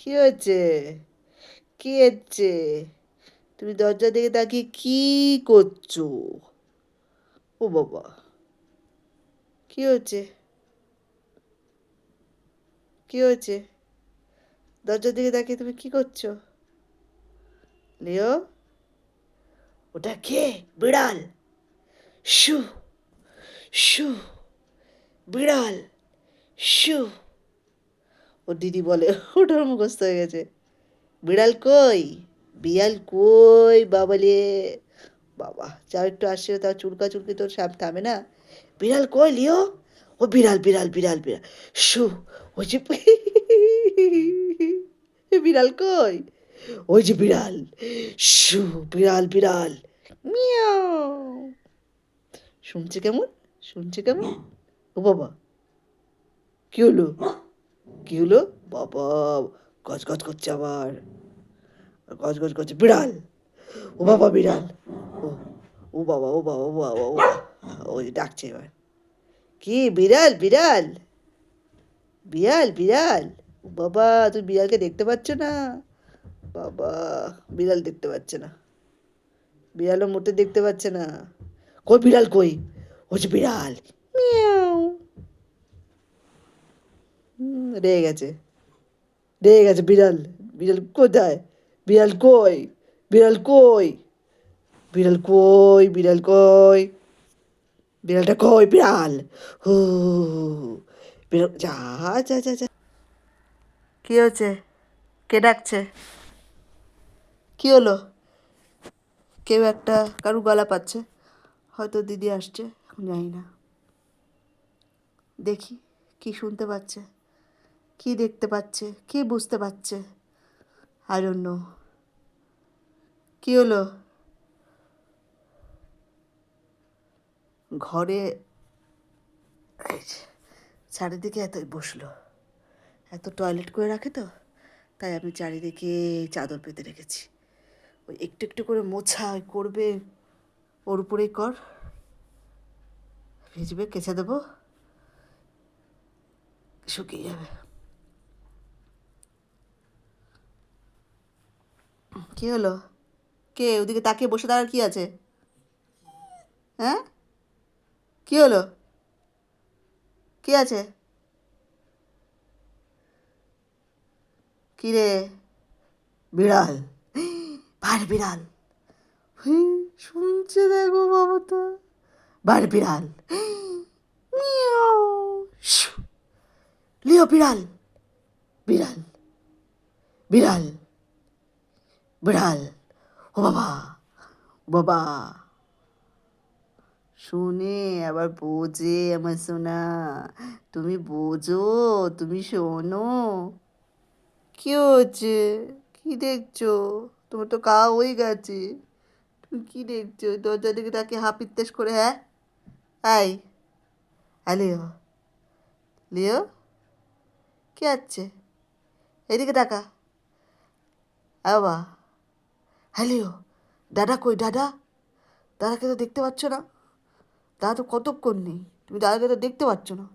কি হয়েছে? কি হচ্ছে? তুমি দরজা দিকে তাকিয়ে কি করছো? ও বাবা, কি হয়েছে? কি হয়েছে? দরজার দিকে তাকিয়ে তুমি কি করছো? লিও, ওটা কে? বিড়াল? শু, শু, বিড়াল, শু। ওর দিদি বলে ওটার মুখস্থ হয়ে গেছে। বিড়াল কই? বিড়াল কই বাবালে? বাবা, যাও একটু আসছে, তাও চুলকা চুলকি তোর সাপ থামে না। বিড়াল কই লিও? ও বিড়াল বিড়াল বিড়াল বিড়াল, শু। ওই যে বিড়াল কই? ওই যে বিড়াল, শু। বিড়াল বিড়াল, মিয়াও। শুনছে কেমন? শুনছে কেমন? ও বাবা, কি হলো? কি হলো? বাবা, গজ গজ করছে আবার। গজ গজ করছে বিড়াল। ও বাবা বিড়াল। ও, ও বাবা, ও বাবা, ও বাবা, ও বাবা। ওই ডাকছে এবার। কি বিড়াল বিড়াল? বিড়াল বিড়াল? ও বাবা, তুমি বিড়ালকে দেখতে পাচ্ছ না? বাবা, বিড়াল দেখতে পাচ্ছে না। বিড়ালও মোটে দেখতে পাচ্ছে না। কই বিড়াল কই? ও যে বিড়াল, মিয়াও। রেগে গেছে, রেগে গেছে বিড়াল। বিড়াল কোথায়? বিড়াল কই? বিড়াল কই? বিড়াল কই? বিড়াল কই? বিড়ালটা কই? বিড়াল, হু। বিড়াল যা, যা যা যা। কি হয়েছে? কে ডাকছে? কি হলো? কেউ একটা কারু গলা পাচ্ছে, হয়তো দিদি আসছে, এখন জানি না। দেখি কি শুনতে পাচ্ছে, কি দেখতে পাচ্ছে, কি বুঝতে পারছে। I don't know. কি হলো? ঘরে এই যে, চারিদিকে এতই বসলো, এত টয়লেট করে রাখে তো, তাই আমি চারিদিকে চাদর পেতে রেখেছি। ওই একটু একটু করে মোছা ওই করবে, ওর উপরেই কর, ভিজবে, কেচে দেবো, শুকিয়ে যাবে। কি হলো? কে ওদিকে তাকিয়ে বসে থাকার কি আছে? হ্যাঁ, কি হলো? কি আছে? কি রে? বিড়াল? ভার বিড়াল। শুনছে দেখো বাবাটা। ভার বিড়াল, মিয়াও। শু। লিও বিড়াল, বিড়াল, বিড়াল, বিড়াল। ও বাবা, ও বাবা। শুনে আবার বোঝে আমার সোনা। তুমি বোঝো, তুমি শোনো। কি হচ্ছে? কি দেখছো? তোমার তো কাউ হয়ে গেছে। তুমি কি দেখছো? দরজা দিকে তাকে হাপিত্তেশ করে, হ্যাঁ? আই, লিও, লিও, কে আছে? এদিকে তাকা। বাবা, হ্যাঁ লিও, দাদা কই দাদা? দাদাকে তো দেখতে পাচ্ছ না। দাদা তো কতক্ষণ নেই, তুমি দাদাকে তো দেখতে পাচ্ছ না।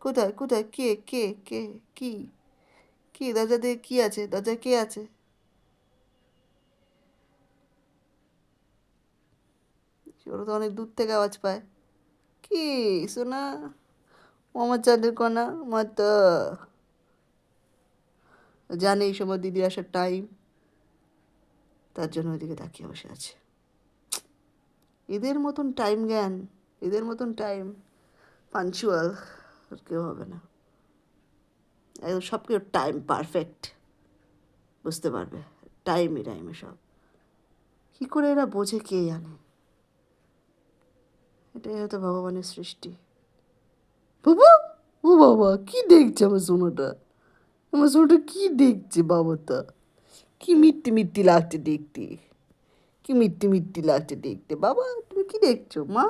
কোথায় কোথায়? কে কে কে? কি? কি দরজা দিয়ে কি আছে? দরজায় কে আছে? ওরা তো অনেক দূর থেকে আওয়াজ পায়। কি শোনা? ও আমার চাঁদের কণা, আমার তো জানে এই সময় দিদি আসার টাইম, তার জন্য ওইদিকে তাকিয়ে বসে আছে। এদের মতন টাইম জ্ঞান, এদের মতন টাইম পাঞ্চুয়াল আর কেউ হবে না। একদম সব কিছু টাইম পারফেক্ট, বুঝতে পারবে। টাইমে টাইমে সব। কী করে এরা বোঝে কে জানে। এটাই হয়তো ভগবানের সৃষ্টি। বাবা, ও বাবা, কি দেখছে আমার সোনাটা? আমার সোনাটা কি দেখছে বাবাটা? কি মিট্টি মিট্টি লাগছে দেখতে, কি মিট্টি মিট্টি লাগছে দেখতে। বাবা, তুমি কি দেখছো মা?